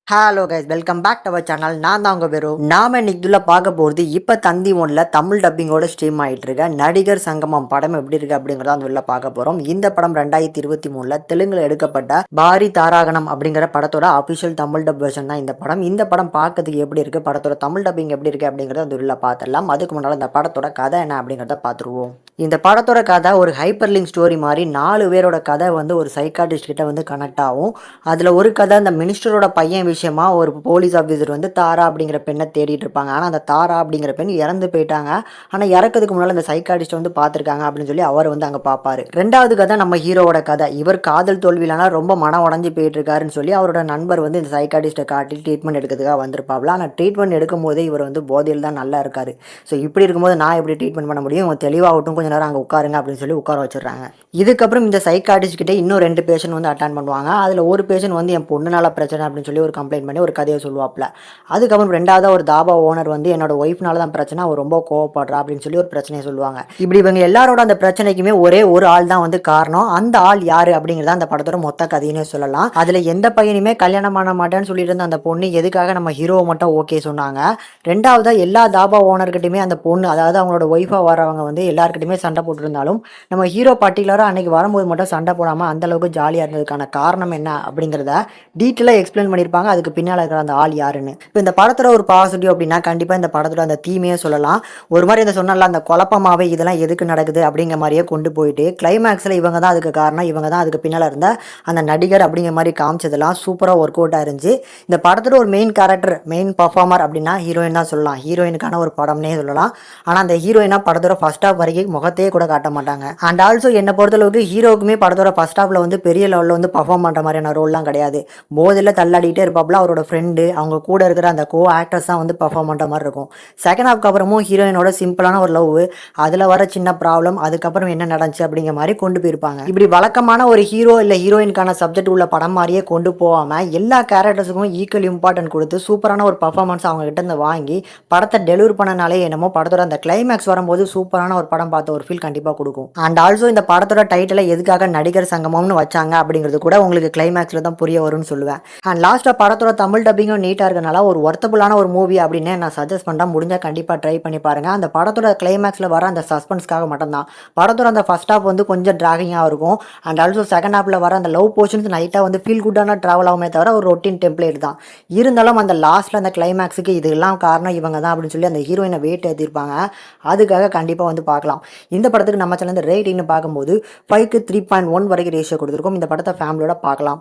Hello guys, welcome back to our channel. நான் தான் உங்கள் பேரு. நாம இன்னைக்கு இதுல பார்க்க போகிறது இப்போ தந்தி ஒன்ல தமிழ் டப்பிங்கோட ஸ்ட்ரீம் ஆகிட்டு இருக்க நடிகர் சங்கமம் படம் எப்படி இருக்கு அப்படிங்கிறத அந்த உள்ள பார்க்க போகிறோம். இந்த படம் 2023 தெலுங்குல எடுக்கப்பட்ட பாரி தாராகணம் அப்படிங்கிற படத்தோட அஃபிஷியல் தமிழ் டப் வெர்ஷன் தான் இந்த படம். இந்த படம் பார்க்கறதுக்கு எப்படி இருக்கு, படத்தோட தமிழ் டப்பிங் எப்படி இருக்கு அப்படிங்கிறத அந்த உள்ள பார்த்துடலாம். அதுக்கு முன்னால் இந்த படத்தோட கதை என்ன அப்படிங்கிறத பார்த்துருவோம். இந்த படத்தோட கதை ஒரு ஹைப்பர் லிங்க் ஸ்டோரி மாதிரி 4 பேரோட கதை வந்து ஒரு சைக்காட்டிஸ்ட் கிட்ட வந்து கனெக்ட் ஆகும். அதில் ஒரு கதை அந்த மினிஸ்டரோட பையன் விஷயமா ஒரு போலீஸ் ஆஃபீஸர் வந்து தாரா அப்படிங்கிற பெண்ணை தேடிட்டு இருப்பாங்க. ஆனால் அந்த தாரா அப்படிங்கிற பெண் இறந்து போயிட்டாங்க. ஆனால் இறக்கிறதுக்கு முன்னால் அந்த சைக்காட்டிஸ்ட் வந்து பார்த்துருக்காங்க அப்படின்னு சொல்லி அவர் வந்து அங்கே பார்ப்பாரு. ரெண்டாவது கதை நம்ம ஹீரோவோட கதை. இவர் காதல் தோல்வியிலான ரொம்ப மனம் உடஞ்சி போயிட்டு இருக்காருன்னு சொல்லி அவரோட நண்பர் வந்து இந்த சைக்காட்டிஸ்ட்டை காட்டி ட்ரீட்மெண்ட் எடுக்கிறதுக்காக வந்திருப்பாப்ல. ஆனால் ட்ரீட்மெண்ட் எடுக்கும் போதே இவர் வந்து போதையில் தான் நல்லா இருக்காரு. ஸோ இப்படி இருக்கும்போது நான் எப்படி ட்ரீட்மெண்ட் பண்ண முடியும், இவங்க தெளிவாகட்டும், கொஞ்சம் நேரம் அங்கே உட்காருங்க அப்படின்னு சொல்லி உட்கார வச்சிடுறாங்க. இதுக்கப்புறம் இந்த சைக்காட்டிஸ்ட் கிட்டே இன்னும் 2 பேஷண்ட் வந்து அட்டன் பண்ணுவாங்க. அதில் ஒரு பேஷண்ட் வந்து என் பொண்ணுனால பிரச்சனை அப்படின்னு சொல்லி ஒரு கம்ப்ளைண்ட் பண்ணி ஒரு கதையை சொல்லுவாப்ல. அதுக்கப்புறம் ரெண்டாவது ஒரு தாபா ஓனர் வந்து என்னோட ஒய்ஃப்னால தான் பிரச்சனை, அவர் ரொம்ப கோவப்படுறா அப்படின்னு சொல்லி ஒரு பிரச்சனையை சொல்லுவாங்க. இப்படி இவங்க எல்லாரோட அந்த பிரச்சனைக்குமே ஒரே ஒரு ஆள் தான் வந்து காரணம். அந்த ஆள் யாரு அப்படிங்கிறத அந்த படத்தோட மொத்த கதையினே சொல்லலாம். அதில் எந்த பையனுமே கல்யாணம் பண்ண மாட்டேன்னு சொல்லிட்டு இருந்த அந்த பொண்ணு எதுக்காக நம்ம ஹீரோவை மட்டும் ஓகே சொன்னாங்க. ரெண்டாவதா எல்லா தாபா ஓனர்கிட்டையுமே அந்த பொண்ணு, அதாவது அவங்களோட ஒய்ஃபா வரவங்க வந்து எல்லாருக்கிட்டையுமே சண்டை போட்டுருந்தாலும் நம்ம ஹீரோ பர்டிகுலராக அன்னைக்கு வரும்போது மட்டும் சண்டை போடாமல் அந்தளவுக்கு ஜாலியாக இருந்ததுக்கான காரணம் என்ன அப்படிங்கிறத டீட்டெயிலாக எக்ஸ்பிளைன் பண்ணியிருப்பாங்க. அதுக்கு பின்னால் இருக்கிற அந்த ஆள் யாருன்னு. இப்போ இந்த படத்தில் ஒரு பாசிட்டிவ் அப்படின்னா கண்டிப்பாக இந்த படத்தோட அந்த தீமையே சொல்லலாம். ஒரு மாதிரி இந்த சொன்னால அந்த குழப்பமாகவே இதெல்லாம் எதுக்கு நடக்குது அப்படிங்கிற மாதிரியே கொண்டு போயிட்டு கிளைமேக்ஸில் இவங்க தான் அதுக்கு காரணம், இவங்க தான் அதுக்கு பின்னால் இருந்த அந்த நடிகர் அப்படிங்கிற மாதிரி காமிச்சதெல்லாம் சூப்பராக ஒர்க் அவுட் ஆயிருந்துச்சு. இந்த படத்தோட ஒரு மெயின் கேரக்டர், மெயின் பர்ஃபார்மர் அப்படின்னா ஹீரோயின் தான் சொல்லலாம். ஹீரோயினுக்கான ஒரு படம்னே சொல்லலாம். ஆனால் அந்த ஹீரோயினா படத்தோட ஃபர்ஸ்ட் ஹாஃப் வரைக்கும் முகத்தையே கூட காட்ட மாட்டாங்க. அண்ட் ஆல்சோ என்னை பொறுத்தளவுக்கு ஹீரோக்குமே படத்தோட ஃபர்ஸ்ட் ஹாஃபில் வந்து பெரிய லெவலில் வந்து பர்ஃபார்ம் பண்ணுற மாதிரியான ரோல்லாம் கிடையாது. போதில் தள்ளாடிட்டே இருப்பாப்புல. அவரோட ஃப்ரெண்டு, அவங்க கூட இருக்கிற அந்த கோ ஆக்டர்ஸ் தான் வந்து பர்ஃபார்ம் பண்ணுற மாதிரி இருக்கும். செகண்ட் ஹாஃப்க்கு அப்புறமும் ஹீரோயினோட சிம்பிளான ஒரு லவ், அதில் வர சின்ன ப்ராப்ளம், அதுக்கப்புறம் என்ன நடந்துச்சு அப்படிங்கிற மாதிரி கொண்டு போயிருப்பாங்க. இப்படி வழக்கமான ஒரு ஹீரோ இல்லை ஹீரோயினுக்கான சப்ஜெக்ட் உள்ள படம் மாதிரியே கொண்டு போகாமல் எல்லா கேரக்டர்ஸுக்கும் ஈக்குவல் இம்பார்ட்டன்ட் கொடுத்து சூப்பரான ஒரு பர்ஃபார்மன்ஸ் அவங்க கிட்ட இருந்து வாங்கி படத்தை டெலிவர் பண்ணனாலே என்னமோ படத்தோட அந்த கிளைமேக்ஸ் வரும்போது சூப்பரான ஒரு படம் பார்த்த ஒரு ஃபீல் கண்டிப்பாக கொடுக்கும். அண்ட் ஆல்சோ இந்த படத்தோட டைட்டிலை எதுக்காக நடிகர் சங்கமம்னு வச்சாங்க அப்படிங்கிறது கூட உங்களுக்கு கிளைமேக்ஸில் தான் புரிய வரும்னு சொல்லுவேன். அண்ட் லாஸ்ட்டாக படத்தோட தமிழ் டப்பிங்கும் நீட்டாக இருக்கனால ஒரு ஒர்த்தபுளான ஒரு மூவி அப்படின்னு நான் சஜஸ்ட் பண்ணுறேன். முடிஞ்சால் கண்டிப்பாக ட்ரை பண்ணி பாருங்கள். அந்த படத்தோட கிளைமேக்ஸில் வர அந்த சஸ்பென்ஸ்க்காக மட்டும்தான். படத்தோட அந்த ஃபர்ஸ்ட் ஹாஃப் வந்து கொஞ்சம் ட்ராகிங்காக இருக்கும். அண்ட் ஆல்சோ செகண்ட் ஹாஃபில் வர அந்த லவ் போர்ஷன்ஸ் நைட்டாக வந்து ஃபீல் குட்டான ட்ராவல் ஆகுமே தவிர ஒரு ரொட்டீன் டெம்ப்ளேட் தான். இருந்தாலும் அந்த லாஸ்ட்டில் அந்த கிளைமேக்ஸுக்கு இதெல்லாம் காரணம் இவங்க தான் அப்படின்னு சொல்லி அந்த ஹீரோயினை வெயிட் ஏற்றிருப்பாங்க. அதுக்காக கண்டிப்பாக வந்து பார்க்கலாம். இந்த படத்துக்கு நம்ம சேனல் ரேட்டிங்னு பார்க்கும்போது 5க்கு 3.1 வரைக்கும் ரேஷியோ கொடுத்துருக்கோம். இந்த படத்தை ஃபேமிலியோட பார்க்கலாம்.